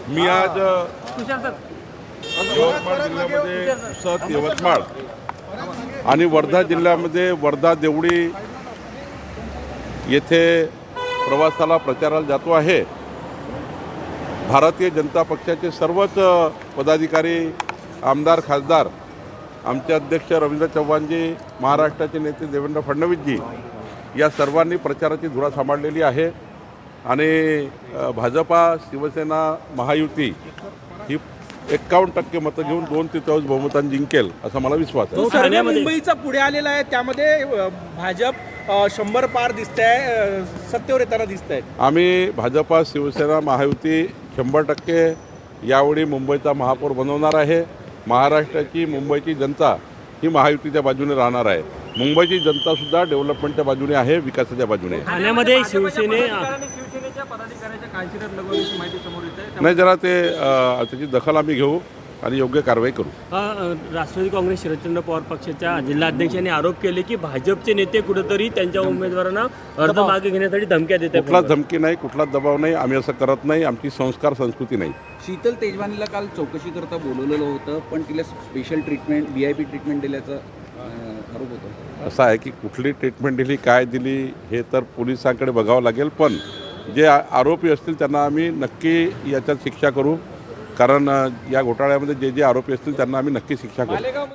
मी आज यवतमाळ जिल्ह्यामध्ये पुसद, यवतमाळ आणि वर्धा जिल्ह्यामध्ये वर्धा देवळी येथे प्रवासाला प्रचाराला जातो आहे। भारतीय जनता पक्षाचे सर्वच पदाधिकारी, आमदार, खासदार, आमचे अध्यक्ष रवींद्र चव्हाणजी, महाराष्ट्राचे नेते देवेंद्र फडणवीसजी या सर्वांनी प्रचाराची धुरा सांभाळलेली आहे आणि भाजपा, शिवसेना, महायुती ही 51% मतं घेऊन 2/3 बहुमताने जिंकेल असा मला विश्वास आहे। सर्वे मुंबईचा पुढे आलेला आहे, त्यामध्ये भाजप 100 पार दिसतंय, सत्तेवर येताना दिसतंय। आम्ही भाजपा, शिवसेना, महायुती 100% यावेळी मुंबईचा महापौर बनवणार आहे। महाराष्ट्राची, मुंबईची जनता ही महायुतीच्या बाजूने राहणार आहे। मुंबईची जनता सुद्धा डेव्हलपमेंटच्या बाजूने आहे, विकासाच्या बाजूने आहे। ठाण्यामध्ये शिवसेनेच्या पदाधिकाऱ्याच्या काळजीरत लगवण्याची माहिती समोर येते। नाही, जरा त्याची दखल आम्ही घेऊ आणि योग्य कारवाई करू। राष्ट्रवादी काँग्रेस शरदचंद्र पवार पक्षाच्या जिल्हाध्यक्षांनी आरोप केले की भाजपचे नेते कुठेतरी त्यांच्या उमेदवारांना अर्ज मागे घेण्यासाठी धमक्या देतात। कुठलाच धमकी नाही, कुठलाच दबाव नाही, आम्ही असं करत नाही। आमची संस्कार संस्कृती नाही। शीतल तेजवानीला काल चौकशी करता बोलवलेलं होतं, पण तिला स्पेशल ट्रीटमेंट, VIP ट्रीटमेंट दिल्याचा आरोप होता। असं आहे की कुठली ट्रीटमेंट दिली, काय दिली हे तर पोलिसांकडे बघावं लागेल, पण जे आरोपी असतील त्यांना आम्ही नक्की याच्यात शिक्षा करू, कारण या घोटाळ्यामध्ये जे आरोपी असतील त्यांना आम्ही नक्की शिक्षा करू।